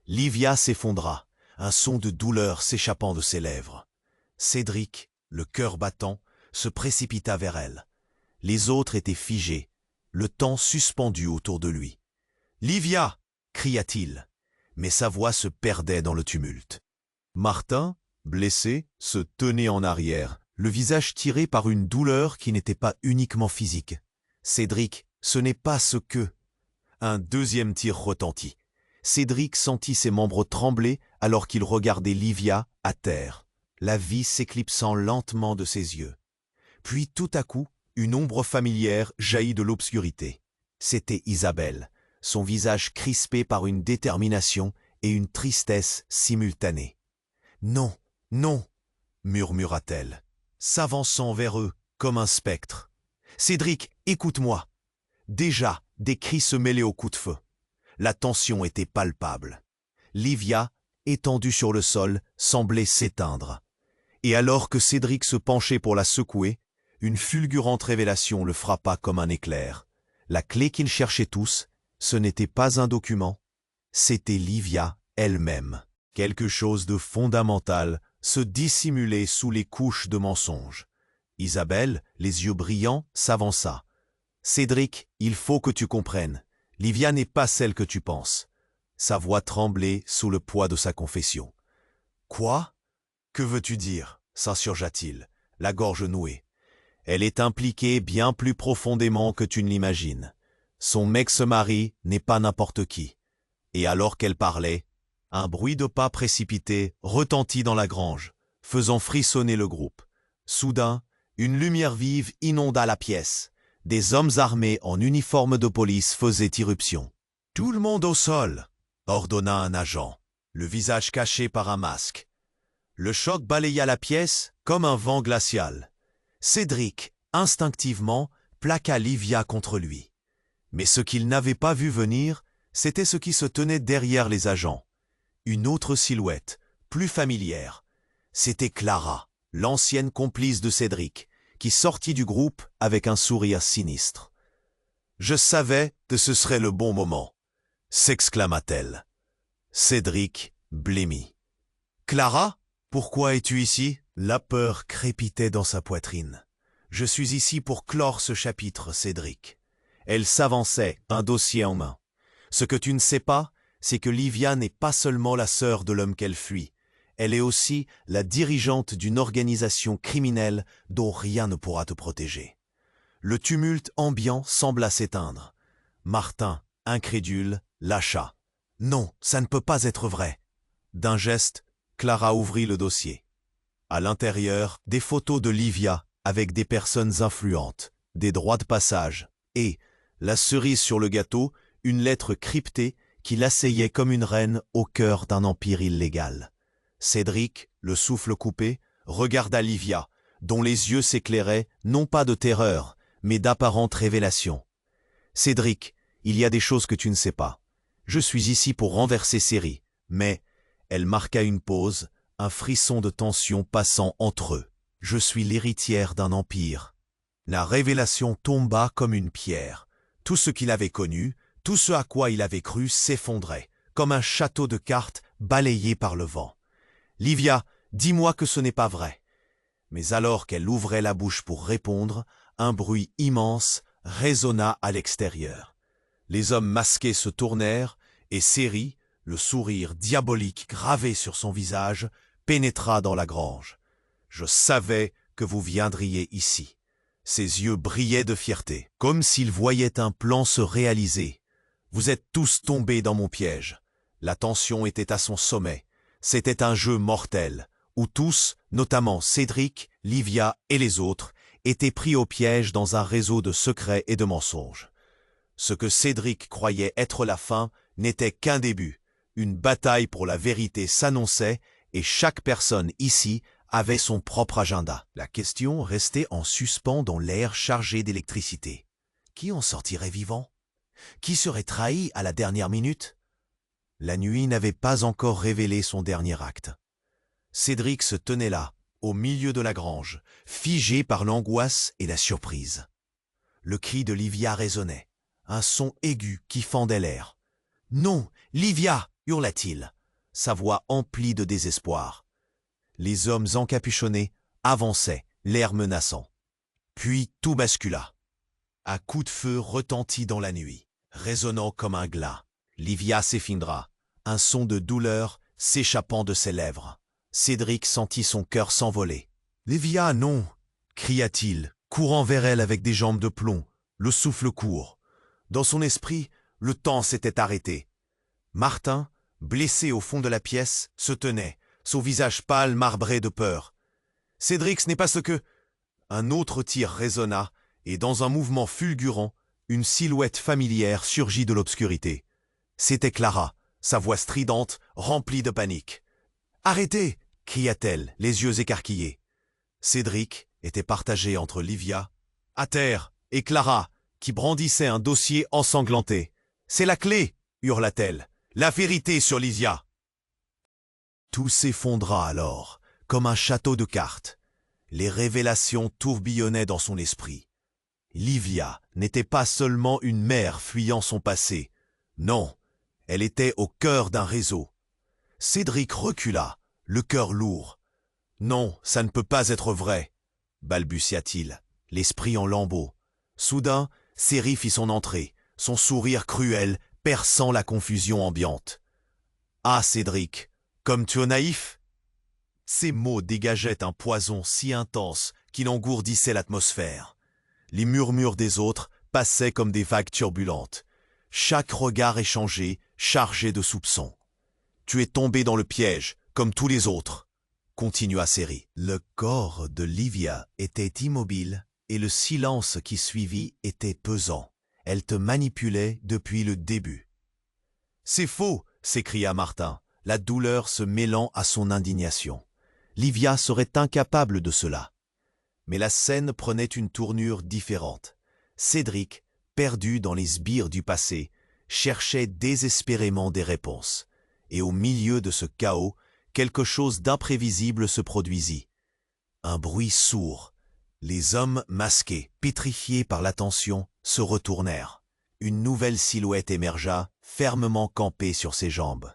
Livia s'effondra, un son de douleur s'échappant de ses lèvres. Cédric, le cœur battant, se précipita vers elle. Les autres étaient figés, le temps suspendu autour de lui. « Livia » cria-t-il, mais sa voix se perdait dans le tumulte. Martin, blessé, se tenait en arrière, le visage tiré par une douleur qui n'était pas uniquement physique. « Cédric, ce n'est pas ce que... » Un deuxième tir retentit. Cédric sentit ses membres trembler alors qu'il regardait Livia à terre, la vie s'éclipsant lentement de ses yeux. Puis tout à coup, une ombre familière jaillit de l'obscurité. C'était Isabelle, son visage crispé par une détermination et une tristesse simultanée. « Non, non !» murmura-t-elle, s'avançant vers eux comme un spectre. « Cédric, écoute-moi !» Déjà, des cris se mêlaient aux coups de feu. La tension était palpable. Livia, étendue sur le sol, semblait s'éteindre. Et alors que Cédric se penchait pour la secouer, une fulgurante révélation le frappa comme un éclair. La clé qu'ils cherchaient tous, ce n'était pas un document, c'était Livia elle-même. Quelque chose de fondamental se dissimulait sous les couches de mensonges. Isabelle, les yeux brillants, s'avança. « Cédric, il faut que tu comprennes. Livia n'est pas celle que tu penses. » Sa voix tremblait sous le poids de sa confession. « Quoi? Que veux-tu dire ?» s'insurgea-t-il, la gorge nouée. « Elle est impliquée bien plus profondément que tu ne l'imagines. Son ex-mari n'est pas n'importe qui. » Et alors qu'elle parlait, un bruit de pas précipité retentit dans la grange, faisant frissonner le groupe. Soudain, une lumière vive inonda la pièce. Des hommes armés en uniforme de police faisaient irruption. « Tout le monde au sol !» ordonna un agent. le visage caché par un masque. Le choc balaya la pièce comme un vent glacial. Cédric, instinctivement, plaqua Livia contre lui. Mais ce qu'il n'avait pas vu venir, c'était ce qui se tenait derrière les agents. Une autre silhouette, plus familière. C'était Clara, l'ancienne complice de Cédric, qui sortit du groupe avec un sourire sinistre. « Je savais que ce serait le bon moment », s'exclama-t-elle. Cédric blêmit. « Clara, pourquoi es-tu ici ?» La peur crépitait dans sa poitrine. « Je suis ici pour clore ce chapitre, Cédric. » Elle s'avançait, un dossier en main. « Ce que tu ne sais pas, c'est que Livia n'est pas seulement la sœur de l'homme qu'elle fuit. Elle est aussi la dirigeante d'une organisation criminelle dont rien ne pourra te protéger. » Le tumulte ambiant sembla s'éteindre. Martin, incrédule, lâcha. « Non, ça ne peut pas être vrai. » D'un geste, Clara ouvrit le dossier. À l'intérieur, des photos de Livia avec des personnes influentes, des droits de passage et, la cerise sur le gâteau, une lettre cryptée qui l'asseyait comme une reine au cœur d'un empire illégal. Cédric, le souffle coupé, regarda Livia, dont les yeux s'éclairaient non pas de terreur, mais d'apparente révélation. « Cédric, il y a des choses que tu ne sais pas. Je suis ici pour renverser Céri, mais... » Elle marqua une pause, un frisson de tension passant entre eux. « Je suis l'héritière d'un empire. » La révélation tomba comme une pierre. Tout ce qu'il avait connu, tout ce à quoi il avait cru s'effondrait, comme un château de cartes balayé par le vent. « Livia, dis-moi que ce n'est pas vrai. » Mais alors qu'elle ouvrait la bouche pour répondre, un bruit immense résonna à l'extérieur. Les hommes masqués se tournèrent et Céri, le sourire diabolique gravé sur son visage, pénétra dans la grange. « Je savais que vous viendriez ici. » Ses yeux brillaient de fierté, comme s'il voyait un plan se réaliser. « Vous êtes tous tombés dans mon piège. » La tension était à son sommet. C'était un jeu mortel, où tous, notamment Cédric, Livia et les autres, étaient pris au piège dans un réseau de secrets et de mensonges. Ce que Cédric croyait être la fin n'était qu'un début. Une bataille pour la vérité s'annonçait et chaque personne ici avait son propre agenda. La question restait en suspens dans l'air chargé d'électricité. Qui en sortirait vivant? Qui serait trahi à la dernière minute? La nuit n'avait pas encore révélé son dernier acte. Cédric se tenait là, au milieu de la grange, figé par l'angoisse et la surprise. Le cri de Livia résonnait, un son aigu qui fendait l'air. « Non, Livia !» hurla-t-il, sa voix emplie de désespoir. Les hommes encapuchonnés avançaient, l'air menaçant. Puis tout bascula. Un coup de feu retentit dans la nuit, résonnant comme un glas. Livia s'effondra, un son de douleur s'échappant de ses lèvres. Cédric sentit son cœur s'envoler. « Livia, non !» cria-t-il, courant vers elle avec des jambes de plomb, le souffle court. Dans son esprit, le temps s'était arrêté. Martin, blessé au fond de la pièce, se tenait, son visage pâle marbré de peur. « Cédric, ce n'est pas ce que... » Un autre tir résonna, et dans un mouvement fulgurant, une silhouette familière surgit de l'obscurité. C'était Clara, sa voix stridente, remplie de panique. « Arrêtez !» cria-t-elle, les yeux écarquillés. Cédric était partagé entre Livia, à terre, et Clara, qui brandissait un dossier ensanglanté. « C'est la clé !» hurla-t-elle. « La vérité sur Livia !» Tout s'effondra alors, comme un château de cartes. Les révélations tourbillonnaient dans son esprit. Livia n'était pas seulement une mère fuyant son passé. Non, elle était au cœur d'un réseau. Cédric recula, le cœur lourd. « Non, ça ne peut pas être vrai !» balbutia-t-il, l'esprit en lambeaux. Soudain, Céri fit son entrée, son sourire cruel perçant la confusion ambiante. « Ah, Cédric, comme tu es naïf !» Ces mots dégageaient un poison si intense qu'il engourdissait l'atmosphère. Les murmures des autres passaient comme des vagues turbulentes. Chaque regard échangé, chargé de soupçons. « Tu es tombé dans le piège, comme tous les autres !» continua Céri. Le corps de Livia était immobile et le silence qui suivit était pesant. Elle te manipulait depuis le début. « C'est faux !» s'écria Martin, la douleur se mêlant à son indignation. Livia serait incapable de cela. Mais la scène prenait une tournure différente. Cédric, perdu dans les sbires du passé, cherchait désespérément des réponses. Et au milieu de ce chaos, quelque chose d'imprévisible se produisit. Un bruit sourd. Les hommes masqués, pétrifiés par la tension, se retournèrent. Une nouvelle silhouette émergea, fermement campée sur ses jambes.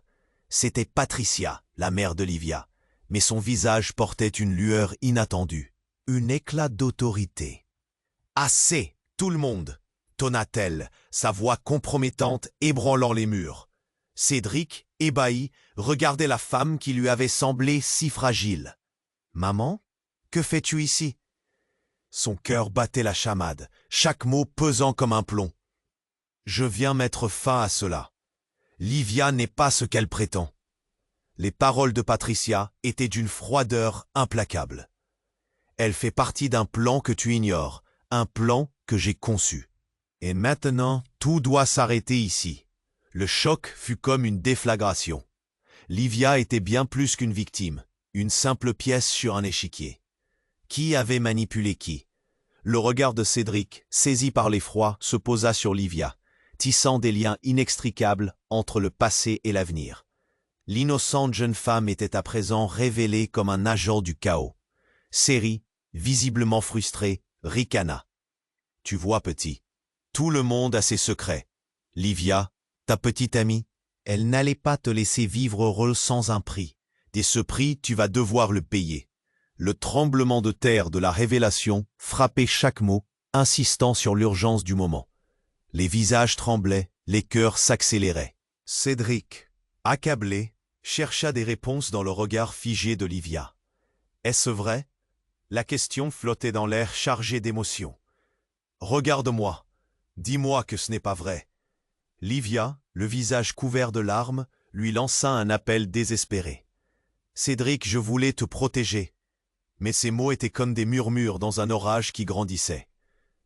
C'était Patricia, la mère de Livia, mais son visage portait une lueur inattendue, un éclat d'autorité. « Assez, tout le monde !» tonna-t-elle, sa voix compromettante ébranlant les murs. Cédric, ébahi, regardait la femme qui lui avait semblé si fragile. « Maman, que fais-tu ici ?» Son cœur battait la chamade, chaque mot pesant comme un plomb. « Je viens mettre fin à cela. Livia n'est pas ce qu'elle prétend. » Les paroles de Patricia étaient d'une froideur implacable. « Elle fait partie d'un plan que tu ignores, un plan que j'ai conçu. Et maintenant, tout doit s'arrêter ici. » Le choc fut comme une déflagration. Livia était bien plus qu'une victime, une simple pièce sur un échiquier. Qui avait manipulé qui? Le regard de Cédric, saisi par l'effroi, se posa sur Livia, tissant des liens inextricables entre le passé et l'avenir. L'innocente jeune femme était à présent révélée comme un agent du chaos. Ceri, visiblement frustré, ricana. « Tu vois, petit, tout le monde a ses secrets. Livia, ta petite amie, elle n'allait pas te laisser vivre heureux sans un prix. Et ce prix, tu vas devoir le payer. » Le tremblement de terre de la révélation frappait chaque mot, insistant sur l'urgence du moment. Les visages tremblaient, les cœurs s'accéléraient. Cédric, accablé, chercha des réponses dans le regard figé de Livia. Est-ce vrai? La question flottait dans l'air chargé d'émotion. Regarde-moi, dis-moi que ce n'est pas vrai. Livia, le visage couvert de larmes, lui lança un appel désespéré. Cédric, je voulais te protéger. Mais ces mots étaient comme des murmures dans un orage qui grandissait.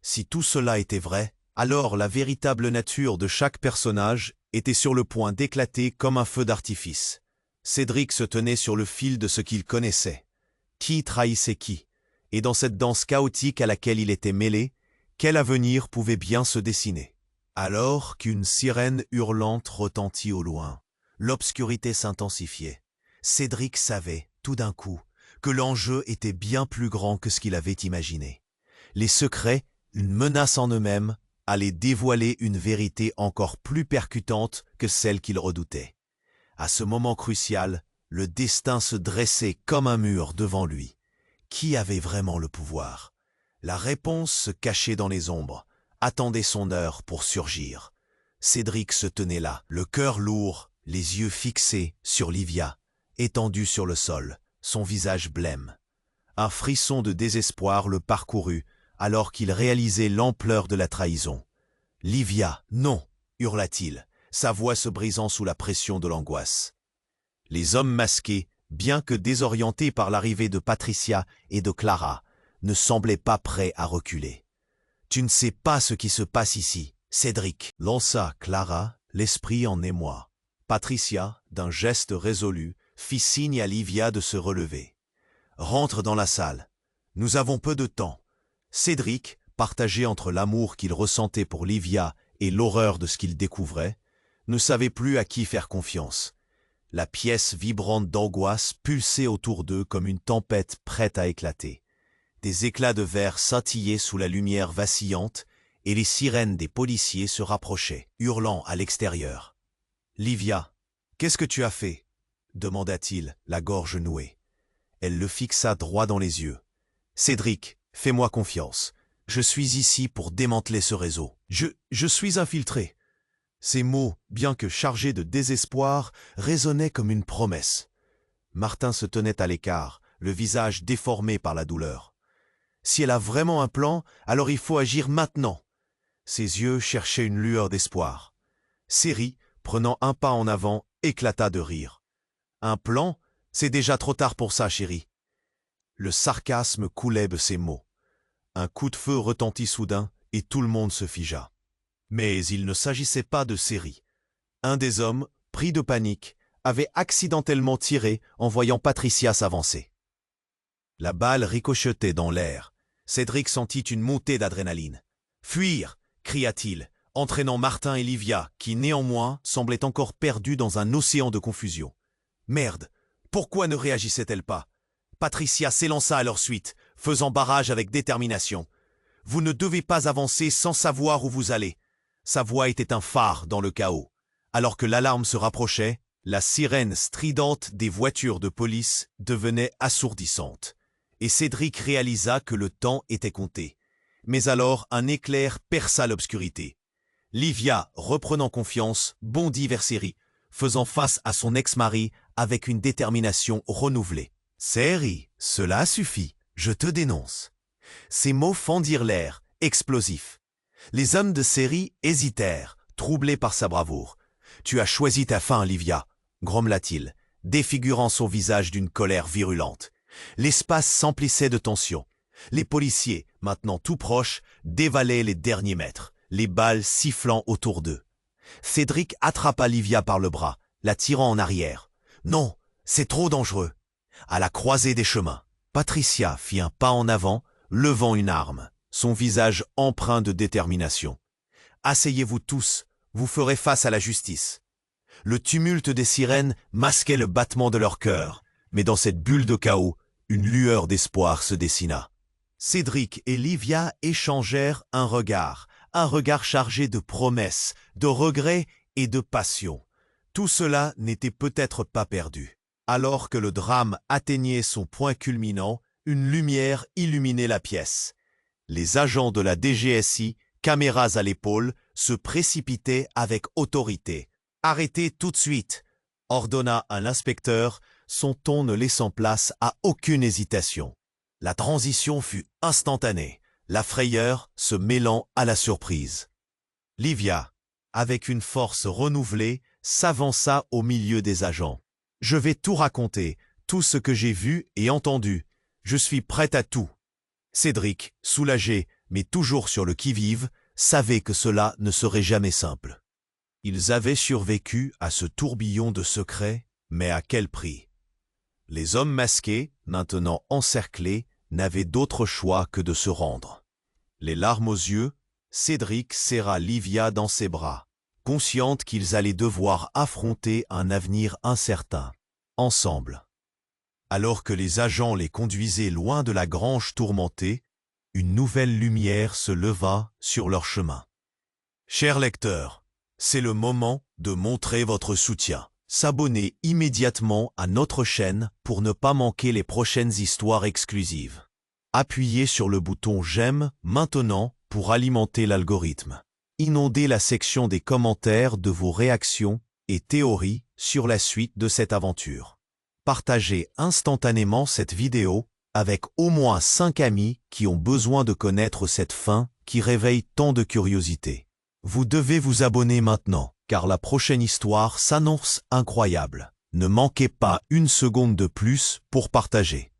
Si tout cela était vrai, alors la véritable nature de chaque personnage était sur le point d'éclater comme un feu d'artifice. Cédric se tenait sur le fil de ce qu'il connaissait. Qui trahissait qui? Et dans cette danse chaotique à laquelle il était mêlé, quel avenir pouvait bien se dessiner? Alors qu'une sirène hurlante retentit au loin, l'obscurité s'intensifiait. Cédric savait, tout d'un coup, que l'enjeu était bien plus grand que ce qu'il avait imaginé. Les secrets, une menace en eux-mêmes, allaient dévoiler une vérité encore plus percutante que celle qu'il redoutait. À ce moment crucial, le destin se dressait comme un mur devant lui. Qui avait vraiment le pouvoir? La réponse se cachait dans les ombres, attendait son heure pour surgir. Cédric se tenait là, le cœur lourd, les yeux fixés sur Livia, étendue sur le sol, son visage blême. Un frisson de désespoir le parcourut alors qu'il réalisait l'ampleur de la trahison. « Livia, non !» hurla-t-il, sa voix se brisant sous la pression de l'angoisse. Les hommes masqués, bien que désorientés par l'arrivée de Patricia et de Clara, ne semblaient pas prêts à reculer. « Tu ne sais pas ce qui se passe ici, Cédric !» lança Clara, l'esprit en émoi. Patricia, d'un geste résolu, fit signe à Livia de se relever. « Rentre dans la salle. Nous avons peu de temps. » Cédric, partagé entre l'amour qu'il ressentait pour Livia et l'horreur de ce qu'il découvrait, ne savait plus à qui faire confiance. La pièce vibrante d'angoisse pulsait autour d'eux comme une tempête prête à éclater. Des éclats de verre scintillaient sous la lumière vacillante et les sirènes des policiers se rapprochaient, hurlant à l'extérieur. « Livia, qu'est-ce que tu as fait ?» demanda-t-il, la gorge nouée. Elle le fixa droit dans les yeux. « Cédric, fais-moi confiance. Je suis ici pour démanteler ce réseau. Je suis infiltré. » Ces mots, bien que chargés de désespoir, résonnaient comme une promesse. Martin se tenait à l'écart, le visage déformé par la douleur. « Si elle a vraiment un plan, alors il faut agir maintenant. » Ses yeux cherchaient une lueur d'espoir. Ceri, prenant un pas en avant, éclata de rire. « Un plan? C'est déjà trop tard pour ça, chérie. » Le sarcasme coulait de ses mots. Un coup de feu retentit soudain et tout le monde se figea. Mais il ne s'agissait pas de Ceri. Un des hommes, pris de panique, avait accidentellement tiré en voyant Patricia s'avancer. La balle ricochetait dans l'air. Cédric sentit une montée d'adrénaline. « Fuir !» cria-t-il, entraînant Martin et Livia, qui néanmoins semblaient encore perdus dans un océan de confusion. Merde, pourquoi ne réagissait-elle pas? Patricia s'élança à leur suite, faisant barrage avec détermination. « Vous ne devez pas avancer sans savoir où vous allez. » Sa voix était un phare dans le chaos. Alors que l'alarme se rapprochait, la sirène stridente des voitures de police devenait assourdissante. Et Cédric réalisa que le temps était compté. Mais alors un éclair perça l'obscurité. Livia, reprenant confiance, bondit vers Seri, faisant face à son ex-mari avec une détermination renouvelée. « Seri, cela suffit, je te dénonce. » Ces mots fendirent l'air, explosifs. Les hommes de Seri hésitèrent, troublés par sa bravoure. « Tu as choisi ta fin, Livia » grommela-t-il, défigurant son visage d'une colère virulente. L'espace s'emplissait de tension. Les policiers, maintenant tout proches, dévalaient les derniers mètres, les balles sifflant autour d'eux. Cédric attrapa Livia par le bras, la tirant en arrière. « Non, c'est trop dangereux !» À la croisée des chemins, Patricia fit un pas en avant, levant une arme, son visage empreint de détermination. « Asseyez-vous tous, vous ferez face à la justice. » Le tumulte des sirènes masquait le battement de leur cœur, mais dans cette bulle de chaos, une lueur d'espoir se dessina. Cédric et Livia échangèrent un regard chargé de promesses, de regrets et de passion. Tout cela n'était peut-être pas perdu. Alors que le drame atteignait son point culminant, une lumière illuminait la pièce. Les agents de la DGSI, caméras à l'épaule, se précipitaient avec autorité. « Arrêtez tout de suite !» ordonna un inspecteur, son ton ne laissant place à aucune hésitation. La transition fut instantanée, la frayeur se mêlant à la surprise. Livia, avec une force renouvelée, s'avança au milieu des agents. « Je vais tout raconter, tout ce que j'ai vu et entendu. Je suis prête à tout. » Cédric, soulagé, mais toujours sur le qui-vive, savait que cela ne serait jamais simple. Ils avaient survécu à ce tourbillon de secrets, mais à quel prix? Les hommes masqués, maintenant encerclés, n'avaient d'autre choix que de se rendre. Les larmes aux yeux, Cédric serra Livia dans ses bras, consciente qu'ils allaient devoir affronter un avenir incertain, ensemble. Alors que les agents les conduisaient loin de la grange tourmentée, une nouvelle lumière se leva sur leur chemin. Chers lecteurs, c'est le moment de montrer votre soutien. S'abonner immédiatement à notre chaîne pour ne pas manquer les prochaines histoires exclusives. Appuyez sur le bouton j'aime maintenant pour alimenter l'algorithme. Inondez la section des commentaires de vos réactions et théories sur la suite de cette aventure. Partagez instantanément cette vidéo avec au moins 5 amis qui ont besoin de connaître cette fin qui réveille tant de curiosité. Vous devez vous abonner maintenant, car la prochaine histoire s'annonce incroyable. Ne manquez pas une seconde de plus pour partager.